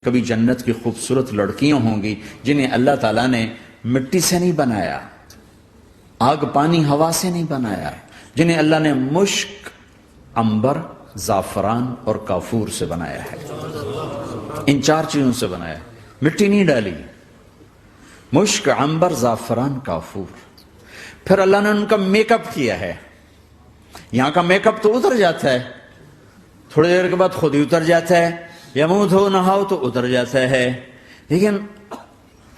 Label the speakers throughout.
Speaker 1: کبھی جنت کی خوبصورت لڑکیاں ہوں گی جنہیں اللہ تعالیٰ نے مٹی سے نہیں بنایا، آگ پانی ہوا سے نہیں بنایا، جنہیں اللہ نے مشک، عنبر، زعفران اور کافور سے بنایا ہے۔ ان چار چیزوں سے بنایا ہے، مٹی نہیں ڈالی۔ مشک، عنبر، زعفران، کافور۔ پھر اللہ نے ان کا میک اپ کیا ہے۔ یہاں کا میک اپ تو اتر جاتا ہے، تھوڑی دیر کے بعد خود ہی اتر جاتا ہے، یا منہ دھو نہاؤ تو اتر جاتا ہے، لیکن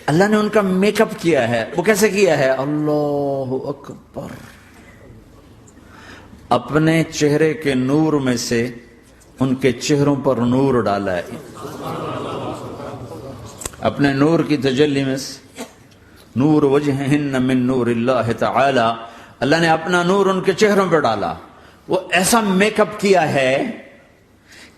Speaker 1: اللہ نے ان کا میک اپ کیا ہے۔ وہ کیسے کیا ہے؟ اللہ اکبر! اپنے چہرے کے نور میں سے ان کے چہروں پر نور ڈالا ہے، اپنے نور کی تجلی میں سے نور وجہہن من نور اللہ تعالی، اللہ نے اپنا نور ان کے چہروں پر ڈالا۔ وہ ایسا میک اپ کیا ہے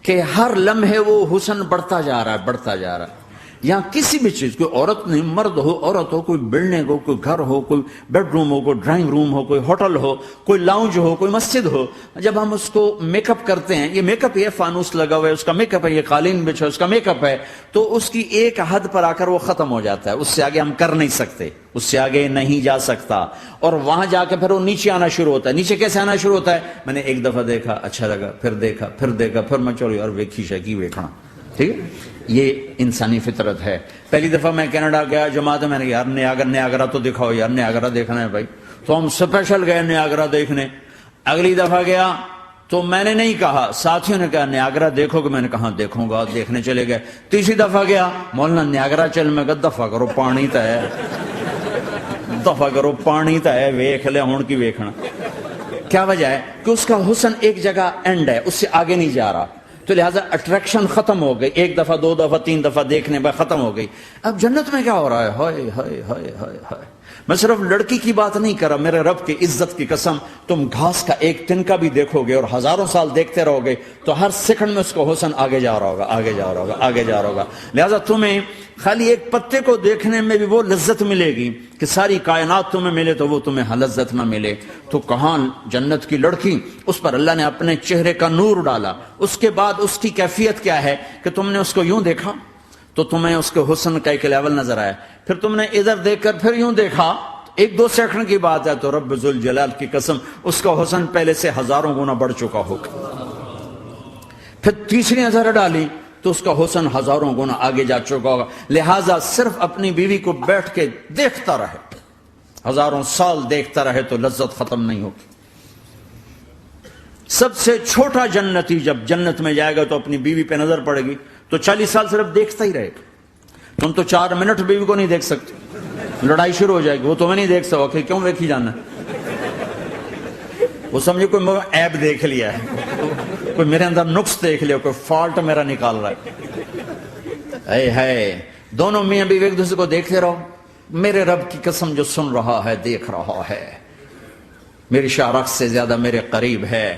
Speaker 1: کہ ہر لمحے وہ حسن بڑھتا جا رہا ہے، بڑھتا جا رہا ہے۔ یہاں کسی بھی چیز، کوئی عورت نہیں، مرد ہو، عورت ہو، کوئی بلڈنگ ہو، کوئی گھر ہو، کوئی بیڈ روم ہو، کوئی ڈرائنگ روم ہو، کوئی ہوٹل ہو، کوئی لاؤنج ہو، کوئی مسجد ہو، جب ہم اس کو میک اپ کرتے ہیں، یہ میک اپ، یہ فانوس لگا ہوا ہے اس کا میک اپ ہے، یہ قالین بچھا اس کا میک اپ ہے، تو اس کی ایک حد پر آ کر وہ ختم ہو جاتا ہے، اس سے آگے ہم کر نہیں سکتے، اس سے آگے نہیں جا سکتا، اور وہاں جا کے پھر وہ نیچے آنا شروع ہوتا ہے۔ نیچے کیسے آنا شروع ہوتا ہے؟ میں نے ایک دفعہ دیکھا، اچھا لگا، پھر دیکھا، پھر دیکھا، پھر میں چلو یار ویکھی شیکی ویکھنا، ٹھیک ہے؟ یہ انسانی فطرت ہے۔ پہلی دفعہ میں کینیڈا گیا جماعت میں نے یار نیاگرا تو دکھاؤ یار، نیاگرا دیکھنا ہے بھائی، تو ہم اسپیشل گئے نیاگرا دیکھنے۔ اگلی دفعہ گیا تو میں نے نہیں کہا، ساتھیوں نے کہا نیاگرا دیکھو گے، میں نے کہا دیکھوں گا، دیکھنے چلے گئے۔ تیسری دفعہ گیا، مولانا نیاگرا چل، میں کہا دفعہ کرو پانی تا ہے، دفعہ کرو پانی تا ہے، ویکھ لے ہون کی ویکھنا۔ کیا وجہ ہے؟ کہ اس کا حسن ایک جگہ اینڈ ہے، اس سے آگے نہیں جا رہا، تو لہٰذا اٹریکشن ختم ہو گئی، ایک دفعہ، دو دفعہ، تین دفعہ دیکھنے بعد ختم ہو گئی۔ اب جنت میں کیا ہو رہا ہے؟ ہائے ہائے ہائے ہائے ہائے! میں صرف لڑکی کی بات نہیں کر رہا، میرے رب کی عزت کی قسم، تم گھاس کا ایک تنکا بھی دیکھو گے اور ہزاروں سال دیکھتے رہو گے تو ہر سیکنڈ میں اس کو حسن آگے جا رہا ہوگا، آگے جا رہا ہوگا، آگے جا رہا ہوگا۔ لہٰذا تمہیں خالی ایک پتے کو دیکھنے میں بھی وہ لذت ملے گی کہ ساری کائنات تمہیں ملے تو وہ تمہیں لذت نہ ملے۔ تو کہاں جنت کی لڑکی، اس پر اللہ نے اپنے چہرے کا نور ڈالا۔ اس کے بعد اس کی کیفیت کیا ہے کہ تم نے اس کو یوں دیکھا تو تمہیں اس کے حسن کا ایک لیول نظر آیا، پھر تم نے ادھر دیکھ کر پھر یوں دیکھا، ایک دو سیکنڈ کی بات ہے، تو رب ذوالجلال کی قسم اس کا حسن پہلے سے ہزاروں گنا بڑھ چکا ہوگا۔ پھر تیسری نظر ڈالی تو اس کا حسن ہزاروں گنا آگے جا چکا ہوگا۔ لہٰذا صرف اپنی بیوی کو بیٹھ کے دیکھتا رہے، ہزاروں سال دیکھتا رہے تو لذت ختم نہیں ہوگی۔ سب سے چھوٹا جنتی جب جنت میں جائے گا تو اپنی بیوی پہ نظر پڑے گی تو 40 سال صرف دیکھتا ہی رہے گا۔ تم تو 4 منٹ بیوی کو نہیں دیکھ سکتے، لڑائی شروع ہو جائے گی، وہ تمہیں نہیں دیکھ سکو کہ کیوں دیکھی جانا، وہ سمجھے کوئی عیب دیکھ لیا ہے، کوئی میرے اندر نقص دیکھ لیا، کوئی فالٹ میرا نکال رہا ہے۔ ہے دونوں میاں بیوی ایک دوسرے کو دیکھتے رہو، میرے رب کی قسم جو سن رہا ہے، دیکھ رہا ہے، میری شارخ سے زیادہ میرے قریب ہے۔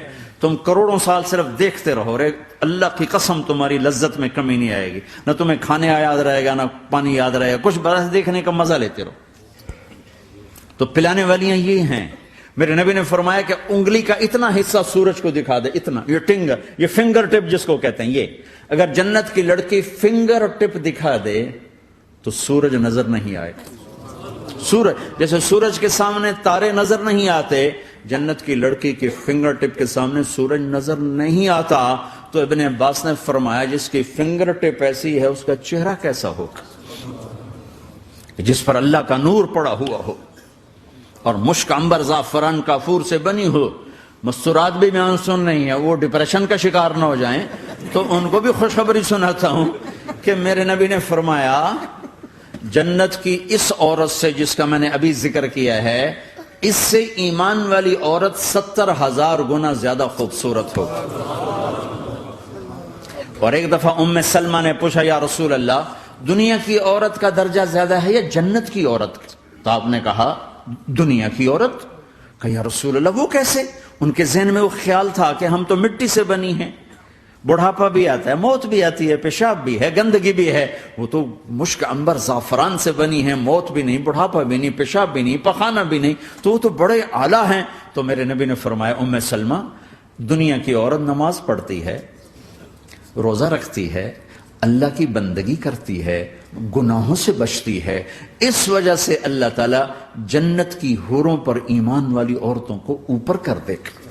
Speaker 1: تم کروڑوں سال صرف دیکھتے رہو، رے اللہ کی قسم تمہاری لذت میں کمی نہیں آئے گی، نہ تمہیں کھانے یاد رہے گا، نہ پانی یاد رہے گا، کچھ برس دیکھنے کا مزہ لیتے رہو۔ تو پلانے والیاں یہ ہیں۔ میرے نبی نے فرمایا کہ انگلی کا اتنا حصہ سورج کو دکھا دے، اتنا، یہ فنگر ٹپ جس کو کہتے ہیں، یہ اگر جنت کی لڑکی فنگر ٹپ دکھا دے تو سورج نظر نہیں آئے۔ سورج جیسے سورج کے سامنے تارے نظر نہیں آتے، جنت کی لڑکی کی فنگر ٹپ کے سامنے سورج نظر نہیں آتا۔ تو ابن عباس نے فرمایا جس کی فنگر ٹپ ایسی ہے اس کا چہرہ کیسا ہوگا، جس پر اللہ کا نور پڑا ہوا ہو اور مشک، عنبر، زعفران، کافور سے بنی ہو۔ مستورات بھی معصوم نہیں ہے، وہ ڈپریشن کا شکار نہ ہو جائیں، تو ان کو بھی خوشخبری سناتا ہوں کہ میرے نبی نے فرمایا جنت کی اس عورت سے جس کا میں نے ابھی ذکر کیا ہے، اس سے ایمان والی عورت 70,000 گنا زیادہ خوبصورت ہوگی۔ اور ایک دفعہ ام سلمہ نے پوچھا یا رسول اللہ، دنیا کی عورت کا درجہ زیادہ ہے یا جنت کی عورت کا؟ تو آپ نے کہا دنیا کی عورت۔ کہا یا رسول اللہ وہ کیسے؟ ان کے ذہن میں وہ خیال تھا کہ ہم تو مٹی سے بنی ہیں، بڑھاپا بھی آتا ہے، موت بھی آتی ہے، پیشاب بھی ہے، گندگی بھی ہے، وہ تو مشک، عنبر، زعفران سے بنی ہے، موت بھی نہیں، بڑھاپا بھی نہیں، پیشاب بھی نہیں، پخانہ بھی نہیں، تو وہ تو بڑے اعلیٰ ہیں۔ تو میرے نبی نے فرمایا ام سلمہ، دنیا کی عورت نماز پڑھتی ہے، روزہ رکھتی ہے، اللہ کی بندگی کرتی ہے، گناہوں سے بچتی ہے، اس وجہ سے اللہ تعالیٰ جنت کی حوروں پر ایمان والی عورتوں کو اوپر کر دے گا۔